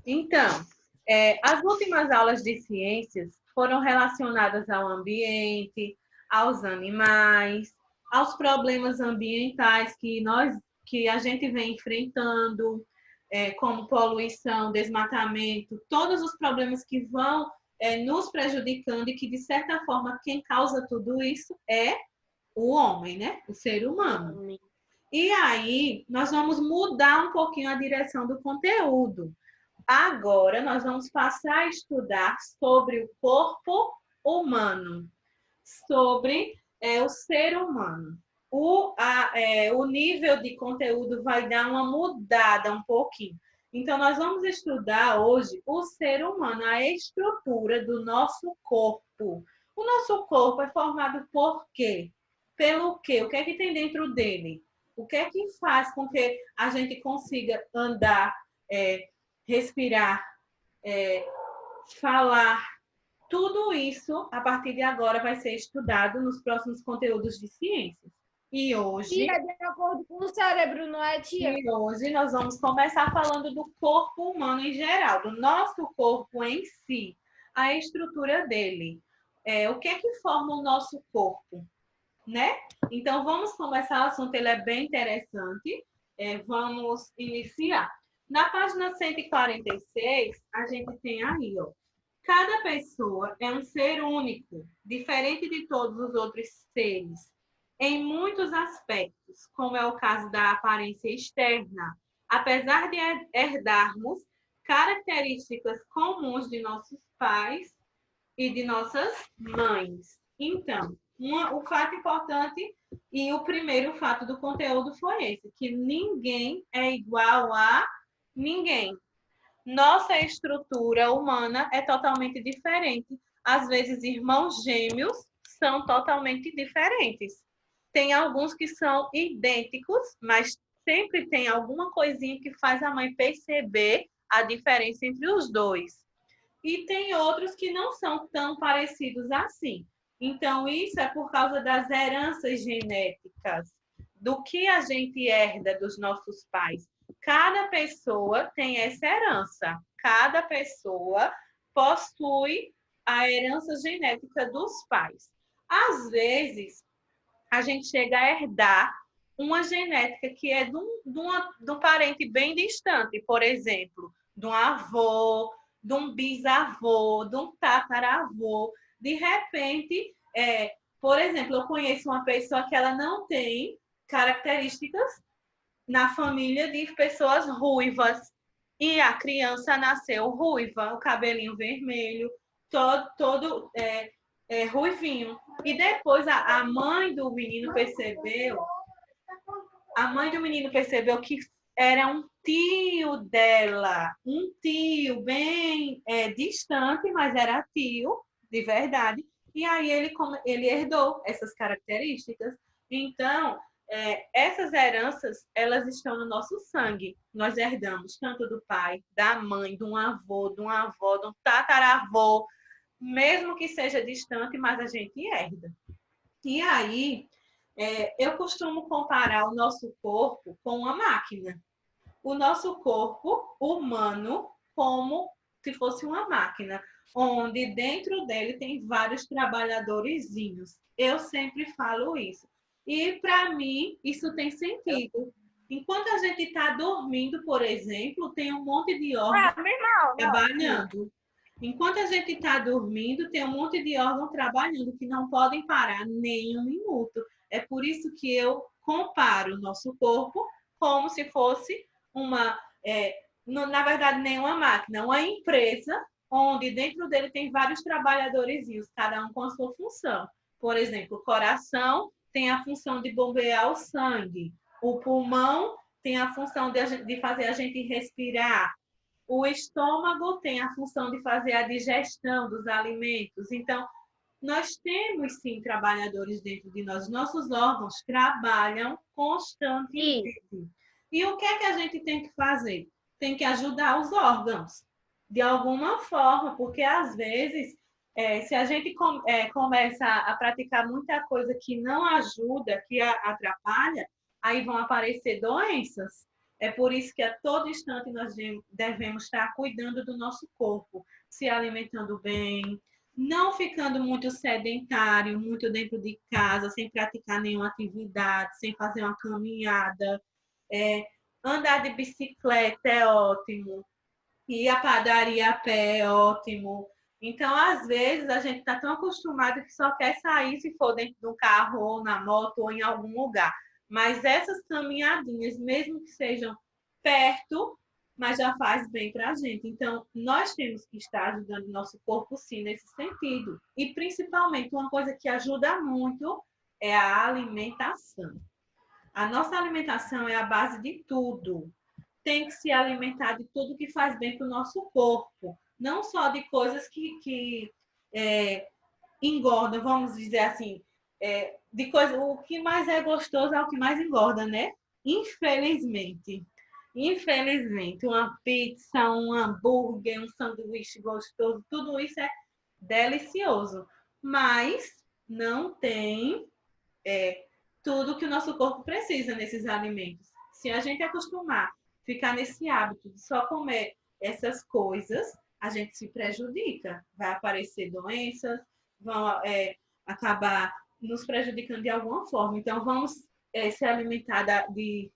Então, as últimas aulas de ciências foram relacionadas ao ambiente, aos animais, aos problemas ambientais que a gente vem enfrentando, como poluição, desmatamento, todos os problemas que vão nos prejudicando e que, de certa forma, quem causa tudo isso é o homem, né? O ser humano. E aí, nós vamos mudar um pouquinho a direção do conteúdo. Agora, nós vamos passar a estudar sobre o corpo humano, sobre o ser humano. O nível de conteúdo vai dar uma mudada um pouquinho. Então, nós vamos estudar hoje o ser humano, a estrutura do nosso corpo. O nosso corpo é formado por quê? Pelo quê? O que é que tem dentro dele? O que é que faz com que a gente consiga andar, respirar, falar? Tudo isso, a partir de agora, vai ser estudado nos próximos conteúdos de ciências. E hoje, Tia, de acordo com o cérebro, não é, tia? e hoje nós vamos começar falando do corpo humano em geral, do nosso corpo em si, a estrutura dele. O que é que forma o nosso corpo, né? Então, vamos começar, o assunto ele é bem interessante. Vamos iniciar. Na página 146, a gente tem aí, ó. Cada pessoa é um ser único, diferente de todos os outros seres, em muitos aspectos, como é o caso da aparência externa. Apesar de herdarmos características comuns de nossos pais e de nossas mães. Então, o fato importante e o primeiro fato do conteúdo foi esse, que ninguém é igual a ninguém. Nossa estrutura humana é totalmente diferente. Às vezes, irmãos gêmeos são totalmente diferentes. Tem alguns que são idênticos, mas sempre tem alguma coisinha que faz a mãe perceber a diferença entre os dois. E tem outros que não são tão parecidos assim. Então, isso é por causa das heranças genéticas, do que a gente herda dos nossos pais. Cada pessoa tem essa herança. Cada pessoa possui a herança genética dos pais. Às vezes, a gente chega a herdar uma genética que é de um parente bem distante, por exemplo, de um avô, de um bisavô, de um tataravô. De repente, por exemplo, eu conheço uma pessoa que ela não tem características na família de pessoas ruivas. E a criança nasceu ruiva, o cabelinho vermelho, todo ruivinho. E depois a mãe do menino percebeu, que era um tio dela, um tio bem distante, mas era tio de verdade. E aí ele herdou essas características. Então, essas heranças, elas estão no nosso sangue. Nós herdamos tanto do pai, da mãe, de um avô, de uma avó, de um tataravô, mesmo que seja distante, mas a gente herda. E aí, eu costumo comparar o nosso corpo com uma máquina. O nosso corpo humano como se fosse uma máquina, onde dentro dele tem vários trabalhadorzinhos. Eu sempre falo isso. E para mim, isso tem sentido. Enquanto a gente está dormindo, por exemplo, tem um monte de órgãos trabalhando. Enquanto a gente está dormindo, tem um monte de órgãos trabalhando que não podem parar nem um minuto. É por isso que eu comparo o nosso corpo como se fosse na verdade, nem uma máquina, uma empresa, onde dentro dele tem vários trabalhadorzinhos, cada um com a sua função. Por exemplo, o coração tem a função de bombear o sangue, o pulmão tem a função de fazer a gente respirar, o estômago tem a função de fazer a digestão dos alimentos. Então, nós temos sim trabalhadores dentro de nós. Nossos órgãos trabalham constantemente. E o que é que a gente tem que fazer? Tem que ajudar os órgãos, de alguma forma, porque às vezes, se a gente começa a praticar muita coisa que não ajuda, que atrapalha, aí vão aparecer doenças. É por isso que a todo instante nós devemos estar cuidando do nosso corpo, se alimentando bem, não ficando muito sedentário, muito dentro de casa, sem praticar nenhuma atividade, sem fazer uma caminhada. É, andar de bicicleta é ótimo, ir à padaria a pé é ótimo. Então, às vezes, a gente está tão acostumado que só quer sair se for dentro do carro, ou na moto, ou em algum lugar. Mas essas caminhadinhas, mesmo que sejam perto, mas já faz bem para a gente. Então, nós temos que estar ajudando o nosso corpo, sim, nesse sentido. E, principalmente, uma coisa que ajuda muito é a alimentação. A nossa alimentação é a base de tudo. Tem que se alimentar de tudo que faz bem para o nosso corpo. Não só de coisas que engordam, vamos dizer assim. De coisa, o que mais é gostoso é o que mais engorda, né? Infelizmente. Infelizmente, uma pizza, um hambúrguer, um sanduíche gostoso, tudo isso é delicioso. Mas não tem tudo que o nosso corpo precisa nesses alimentos. Se a gente acostumar ficar nesse hábito de só comer essas coisas, a gente se prejudica. Vai aparecer doenças, vão acabar nos prejudicando de alguma forma. Então, vamos se alimentar de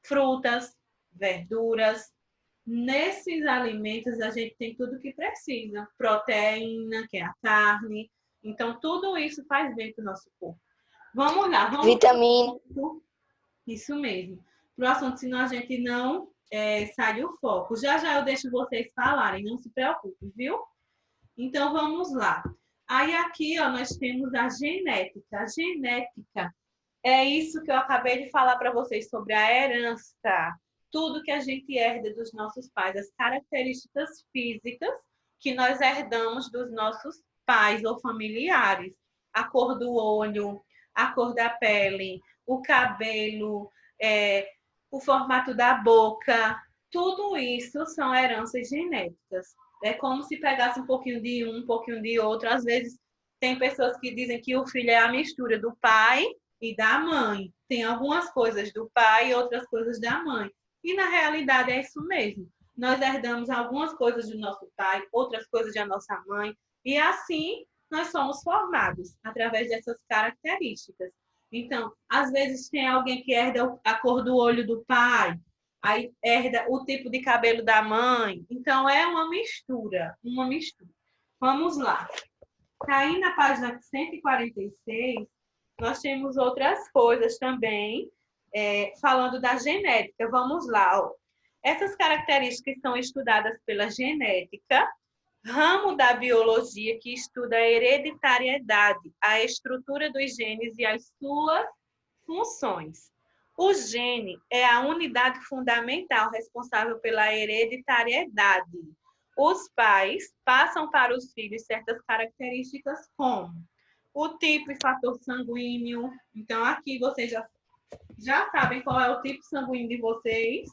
frutas, verduras. Nesses alimentos, a gente tem tudo que precisa. Proteína, que é a carne. Então, tudo isso faz bem para o nosso corpo. Vamos lá, vamos. Vitamina. Isso mesmo. Para o assunto, senão a gente não sai do foco. Já já eu deixo vocês falarem, não se preocupe, viu? Então vamos lá. Aí aqui, ó, nós temos a genética. A genética é isso que eu acabei de falar para vocês sobre a herança. Tudo que a gente herda dos nossos pais, as características físicas que nós herdamos dos nossos pais ou familiares. A cor do olho, a cor da pele, o cabelo, o formato da boca. Tudo isso são heranças genéticas. É como se pegasse um pouquinho de um pouquinho de outro. Às vezes, tem pessoas que dizem que o filho é a mistura do pai e da mãe. Tem algumas coisas do pai e outras coisas da mãe. E, na realidade, é isso mesmo. Nós herdamos algumas coisas do nosso pai, outras coisas da nossa mãe. E, assim, nós somos formados através dessas características. Então, às vezes, tem alguém que herda a cor do olho do pai, aí herda o tipo de cabelo da mãe. Então, é uma mistura, uma mistura. Vamos lá. Aí, na página 146, nós temos outras coisas também, falando da genética. Vamos lá. Ó. Essas características são estudadas pela genética, ramo da biologia que estuda a hereditariedade, a estrutura dos genes e as suas funções. O gene é a unidade fundamental responsável pela hereditariedade. Os pais passam para os filhos certas características como o tipo e fator sanguíneo. Então, aqui vocês já sabem qual é o tipo sanguíneo de vocês.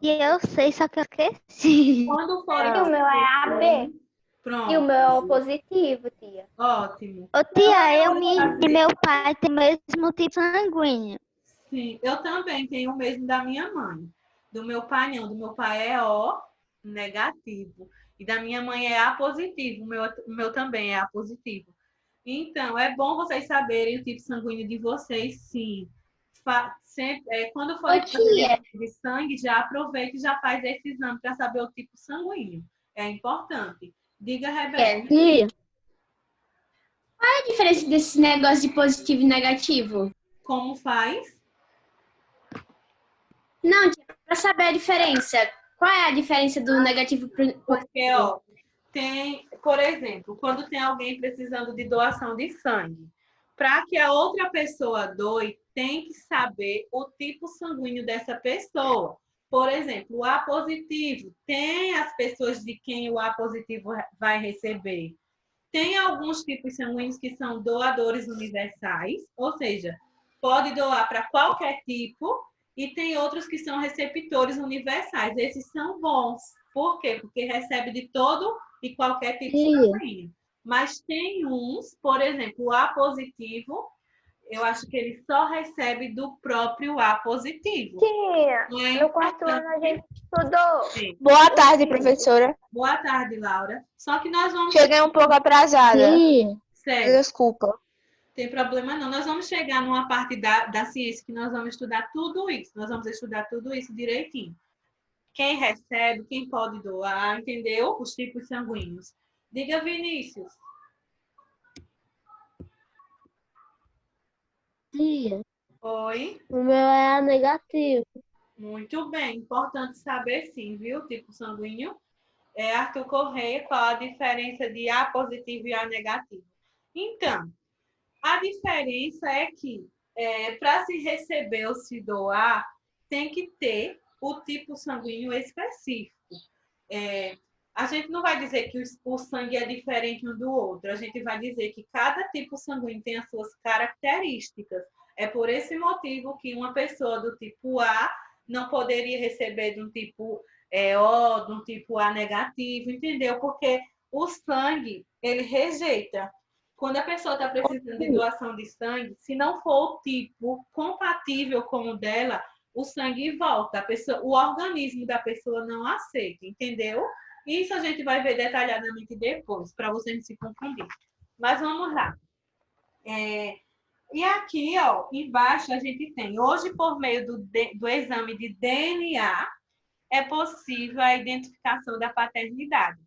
E eu sei, só que eu esqueci. Quando for E o meu é AB. Pronto. E o meu é o positivo, tia. Ótimo. Ô tia, e meu pai tem o mesmo tipo sanguíneo. Sim, eu também tenho o mesmo da minha mãe. Do meu pai não, do meu pai é O negativo. E da minha mãe é A positivo, o meu também é A positivo. Então, é bom vocês saberem o tipo sanguíneo de vocês, sim. Sempre, quando for fazer de sangue, já aproveita e já faz esse exame para saber o tipo sanguíneo. É importante. Diga, Rebeca. Tia. Qual é a diferença desse negócio de positivo e negativo? Como faz? Não, tia, para saber a diferença. Qual é a diferença do negativo para o Porque, ó, tem, por exemplo, quando tem alguém precisando de doação de sangue, para que a outra pessoa doe, tem que saber o tipo sanguíneo dessa pessoa. Por exemplo, o A positivo, tem as pessoas de quem o A positivo vai receber. Tem alguns tipos sanguíneos que são doadores universais, ou seja, pode doar para qualquer tipo, e tem outros que são receptores universais. Esses são bons. Por quê? Porque recebe de todo e qualquer tipo sanguíneo. Mas tem uns, por exemplo, o A positivo, Eu acho que ele só recebe do próprio A positivo. Tia, Não é no quarto ano a gente estudou. importante. Boa tarde, professora. Boa tarde, Laura. Só que nós vamos... Cheguei um pouco atrasada. Sim. Certo, Desculpa. tem problema não. Nós vamos chegar numa parte da ciência que nós vamos estudar tudo isso. Nós vamos estudar tudo isso direitinho. Quem recebe, quem pode doar, entendeu? Os tipos sanguíneos. Diga, Vinícius. Tia, Oi. o meu é A negativo. Muito bem. Importante saber sim, viu? Tipo sanguíneo. Arthur Correia, qual a diferença de A positivo e A negativo? Então, a diferença é que para se receber ou se doar, tem que ter o tipo sanguíneo específico. A gente não vai dizer que o sangue é diferente um do outro, a gente vai dizer que cada tipo sanguíneo tem as suas características. É por esse motivo que uma pessoa do tipo A não poderia receber de um tipo O, de um tipo A negativo, entendeu? Porque o sangue, ele rejeita. Quando a pessoa está precisando de doação de sangue, se não for o tipo compatível com o dela, o sangue volta. O organismo da pessoa não aceita, entendeu? Isso a gente vai ver detalhadamente depois, para você não se confundir. Mas vamos lá. E aqui, ó, embaixo a gente tem, hoje por meio do exame de DNA, é possível a identificação da paternidade.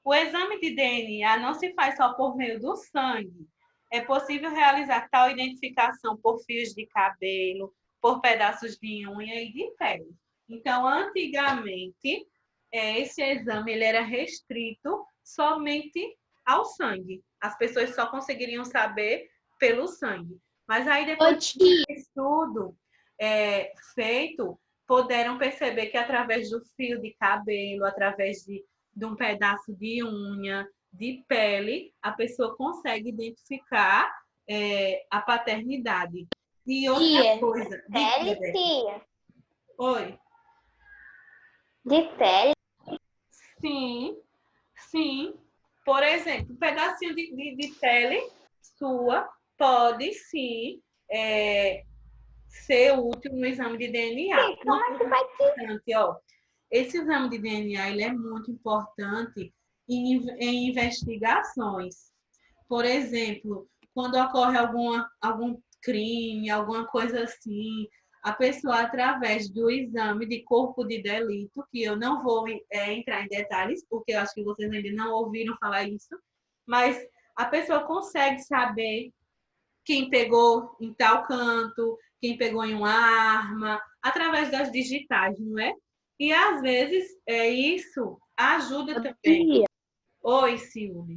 O exame de DNA não se faz só por meio do sangue. É possível realizar tal identificação por fios de cabelo, por pedaços de unha e de pele. Então, antigamente, esse exame ele era restrito somente ao sangue. As pessoas só conseguiriam saber pelo sangue. Mas aí, depois do estudo feito, puderam perceber que através do fio de cabelo, através de um pedaço de unha, de pele, a pessoa consegue identificar a paternidade. E outra coisa. Pele, tia. Oi. De pele. Sim, sim. Por exemplo, um pedacinho de pele sua pode sim ser útil no exame de DNA. Sim, como é que vai ter? Esse exame de DNA ele é muito importante em investigações. Por exemplo, quando ocorre algum crime, alguma coisa assim, a pessoa, através do exame de corpo de delito, que eu não vou entrar em detalhes, porque eu acho que vocês ainda não ouviram falar isso, mas a pessoa consegue saber quem pegou em tal canto, quem pegou em uma arma, através das digitais, não é? E, às vezes, isso ajuda também. Tia, Oi, Silvia.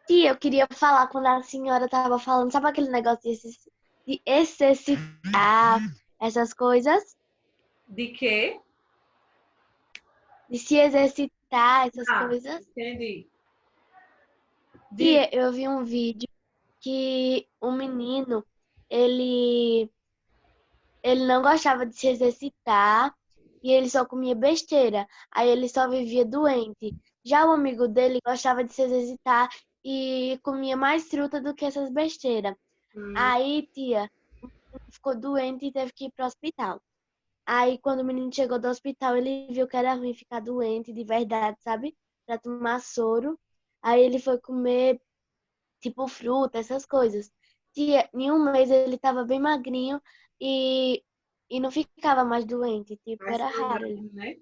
tia, eu queria falar quando a senhora estava falando, sabe aquele negócio de exercitar essas coisas? De quê? De se exercitar essas Ah, coisas? entendi. Tia, eu vi um vídeo que um menino, ele não gostava de se exercitar e ele só comia besteira. Aí ele só vivia doente. Já o amigo dele gostava de se exercitar e comia mais fruta do que essas besteiras. Aí, tia, o menino ficou doente e teve que ir pro hospital. Aí, quando o menino chegou do hospital, ele viu que era ruim ficar doente de verdade, sabe? Pra tomar soro. Aí ele foi comer, tipo, fruta, essas coisas. Tia, em um mês ele tava bem magrinho e não ficava mais doente. Tipo, Mais era raro. saudável, né?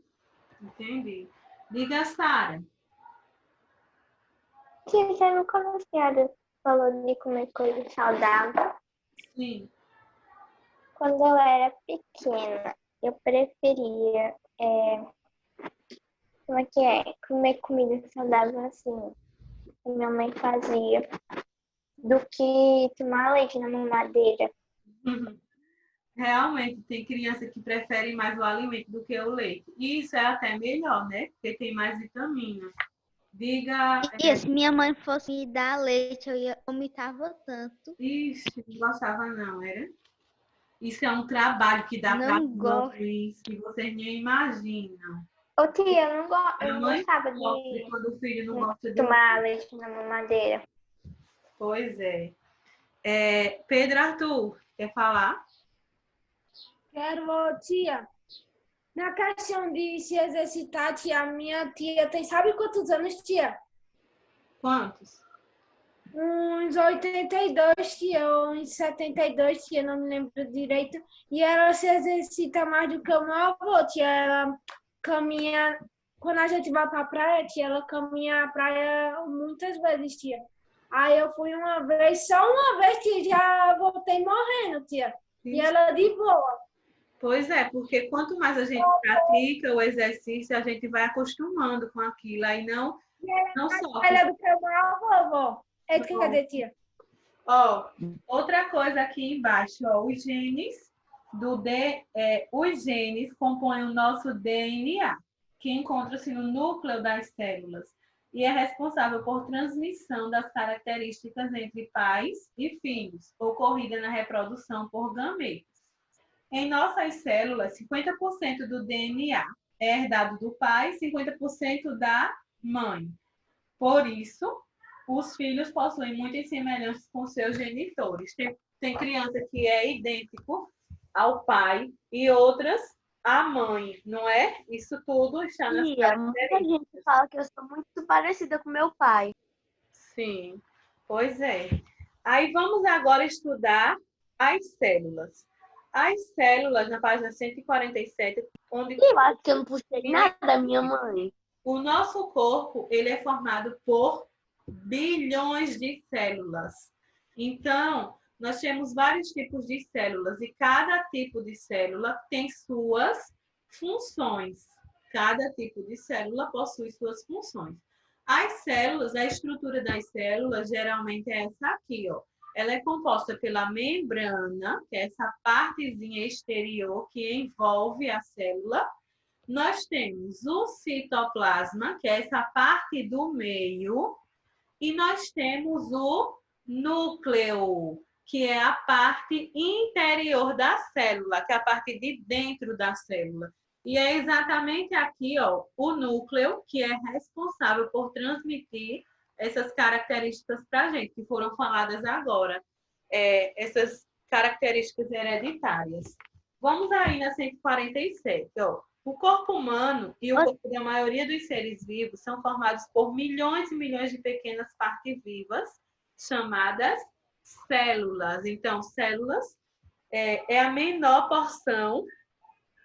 Entendi. Diga, Sara. Tia, você nunca a senhora falou de comer coisa saudável? Sim. Quando eu era pequena, eu preferia, como é que é? Comer comida saudável assim, que minha mãe fazia, do que tomar leite na mamadeira. Realmente, tem criança que prefere mais o alimento do que o leite. E isso é até melhor, né? Porque tem mais vitamina. Diga. E se minha mãe fosse me dar leite, eu ia vomitava tanto. Ixi, não gostava não, era? Isso é um trabalho que dá para Não gosto. mães que vocês nem imaginam. Ô tia, eu A não mãe gostava sofre de quando o filho não gosta de tomar leite na mamadeira. Pois é. Pedro Arthur, quer falar? Quero, tia. Na questão de se exercitar, tia, a minha tia tem, sabe quantos anos, tia? Quantos? Uns 82, tia, ou uns 72, tia, não me lembro direito. E ela se exercita mais do que o meu avô, tia. Ela caminha, quando a gente vai pra praia, tia, ela caminha a praia muitas vezes, tia. Aí eu fui uma vez, só uma vez, tia, já voltei morrendo, tia. E ela de boa. Pois é, porque quanto mais a gente pratica o exercício, a gente vai acostumando com aquilo, aí não sofre. Ela é do que o meu avô, vó. É do que cadê, tia? Ó, outra coisa aqui embaixo, ó, os genes compõem o nosso DNA, que encontra-se no núcleo das células e é responsável por transmissão das características entre pais e filhos, ocorrida na reprodução por gametas. Em nossas células, 50% do DNA é herdado do pai, 50% da mãe. Por isso, os filhos possuem muitas semelhanças com seus genitores. Tem criança que é idêntico ao pai e outras à mãe, não é? Isso tudo está nas Tia, muita características. gente fala que eu sou muito parecida com meu pai. Sim, pois é. Aí vamos agora estudar as células. As células, na página 147, onde Eu acho que eu não puxei nada da minha mãe. o nosso corpo ele é formado por bilhões de células. Então, nós temos vários tipos de células e cada tipo de célula tem suas funções. Cada tipo de célula possui suas funções. As células, a estrutura das células geralmente é essa aqui, ó. Ela é composta pela membrana, que é essa partezinha exterior que envolve a célula. Nós temos o citoplasma, que é essa parte do meio, e nós temos o núcleo, que é a parte interior da célula, que é a parte de dentro da célula. E é exatamente aqui, ó, o núcleo, que é responsável por transmitir essas características para a gente, que foram faladas agora, essas características hereditárias. Vamos aí na 147, ó. O corpo humano e o corpo da maioria dos seres vivos são formados por milhões e milhões de pequenas partes vivas, chamadas células. Então, células é a menor porção,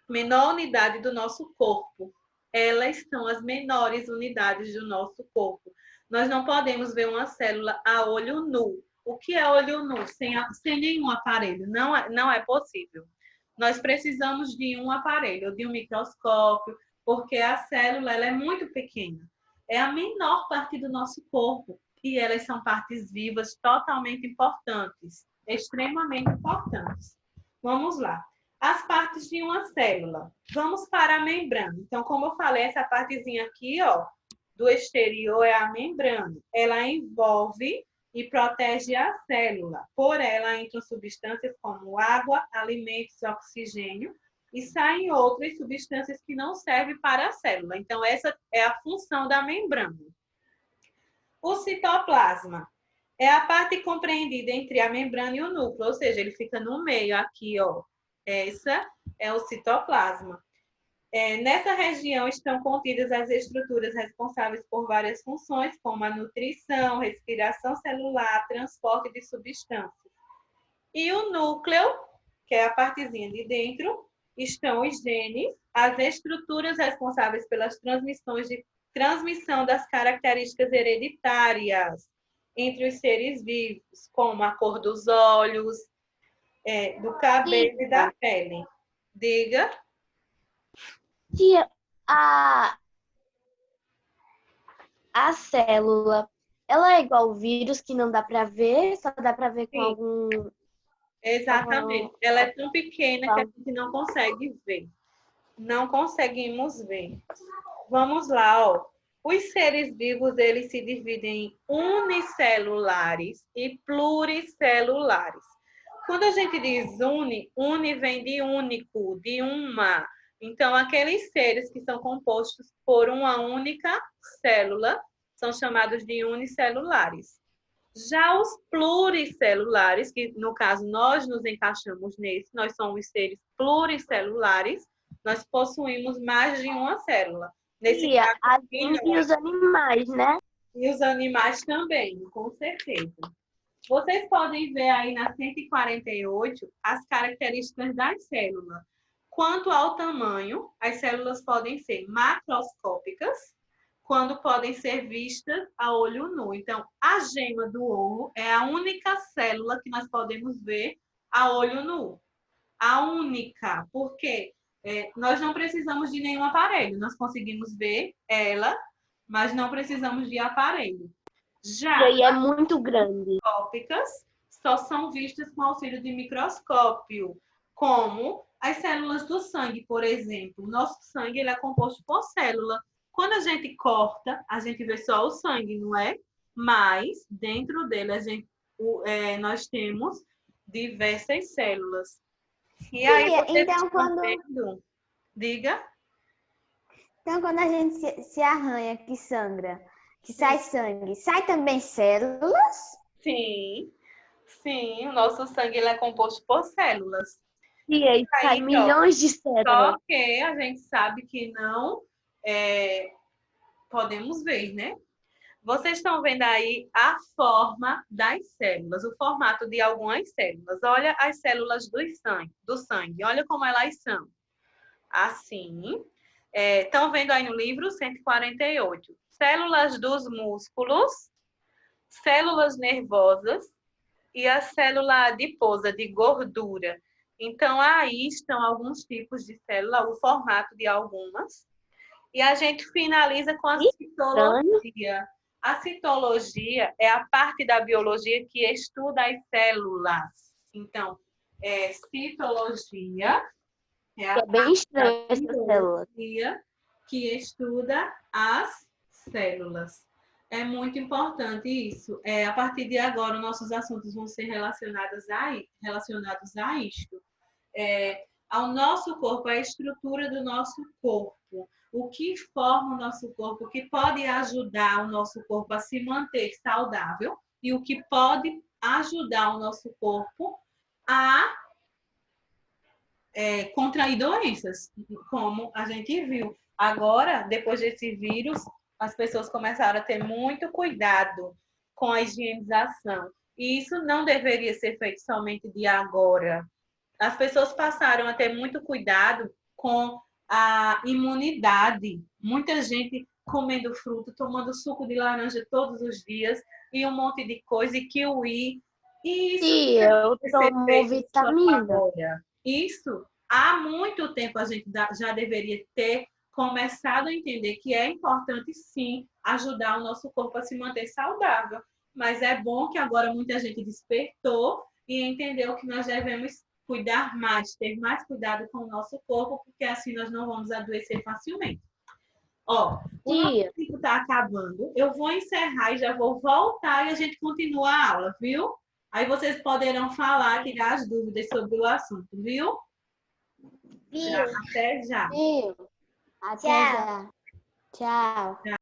menor unidade do nosso corpo. Elas são as menores unidades do nosso corpo. Nós não podemos ver uma célula a olho nu. O que é olho nu? Sem nenhum aparelho. Não é possível. Nós precisamos de um aparelho, de um microscópio, porque a célula ela é muito pequena. É a menor parte do nosso corpo. E elas são partes vivas totalmente importantes, extremamente importantes. Vamos lá. As partes de uma célula. Vamos para a membrana. Então, como eu falei, essa partezinha aqui, ó, do exterior é a membrana. Ela envolve e protege a célula. Por ela entram substâncias como água, alimentos, oxigênio e saem outras substâncias que não servem para a célula. Então, essa é a função da membrana. O citoplasma é a parte compreendida entre a membrana e o núcleo, ou seja, ele fica no meio aqui, ó. Essa é o citoplasma. Nessa região estão contidas as estruturas responsáveis por várias funções, como a nutrição, respiração celular, transporte de substâncias. E o núcleo, que é a partezinha de dentro, estão os genes, as estruturas responsáveis pelas transmissão das características hereditárias entre os seres vivos, como a cor dos olhos, do cabelo e da pele. Diga. Tia, a célula, ela é igual o vírus que não dá para ver, só dá para ver com Sim. algum... Exatamente. Ela é tão pequena que a gente não consegue ver. Não conseguimos ver. Vamos lá, ó. Os seres vivos, eles se dividem em unicelulares e pluricelulares. Quando a gente diz uni vem de único, de uma. Então, aqueles seres que são compostos por uma única célula são chamados de unicelulares. Já os pluricelulares, que no caso nós nos encaixamos nesse, nós somos seres pluricelulares, nós possuímos mais de uma célula. Nesse E caso, a gente e os animais, né? e os animais também, com certeza. Vocês podem ver aí na 148 as características das células. Quanto ao tamanho, as células podem ser macroscópicas, quando podem ser vistas a olho nu. Então, a gema do ovo é a única célula que nós podemos ver a olho nu. A única, porque nós não precisamos de nenhum aparelho. Nós conseguimos ver ela, mas não precisamos de aparelho. Já E aí é muito grande. microscópicas só são vistas com auxílio de microscópio, como as células do sangue, por exemplo. Nosso sangue ele é composto por célula. Quando a gente corta, a gente vê só o sangue, não é? Mas dentro dele nós temos diversas células. E aí, Tia, vocês então, estão quando, vendo? Diga. então, quando a gente se arranha, que sangra, que sai sangue, sai também células? Sim, sim, o nosso sangue ele é composto por células. E aí sai Aí, ó, milhões de células. só que a gente sabe que não podemos ver, né? Vocês estão vendo aí a forma das células, o formato de algumas células. Olha as células do sangue, olha como elas são. Assim. Estão vendo aí no livro 148. Células dos músculos, células nervosas e a célula adiposa de gordura. Então, aí estão alguns tipos de célula, o formato de algumas. E a gente finaliza com a citologia. A citologia é a parte da biologia que estuda as células. Então, citologia é a É bem estranho essa célula. biologia que estuda as células. É muito importante isso. A partir de agora, nossos assuntos vão ser relacionados a isto. Ao nosso corpo, a estrutura do nosso corpo. O que forma o nosso corpo, o que pode ajudar o nosso corpo a se manter saudável e o que pode ajudar o nosso corpo a contrair doenças, como a gente viu. Agora, depois desse vírus, as pessoas começaram a ter muito cuidado com a higienização. E isso não deveria ser feito somente de agora. As pessoas passaram a ter muito cuidado com a imunidade. Muita gente comendo fruta, tomando suco de laranja todos os dias e um monte de coisa, e kiwi. E isso Sim, eu tomo vitamina. agora. Isso, há muito tempo a gente já deveria ter começado a entender que é importante, sim, ajudar o nosso corpo a se manter saudável. Mas é bom que agora muita gente despertou e entendeu que nós devemos cuidar mais, ter mais cuidado com o nosso corpo, porque assim nós não vamos adoecer facilmente. Ó, o nosso tempo está acabando. Eu vou encerrar e já vou voltar e a gente continua a aula, viu? Aí vocês poderão falar, tirar as dúvidas sobre o assunto, viu? Viu? Até já. Viu? Até já. Tchau.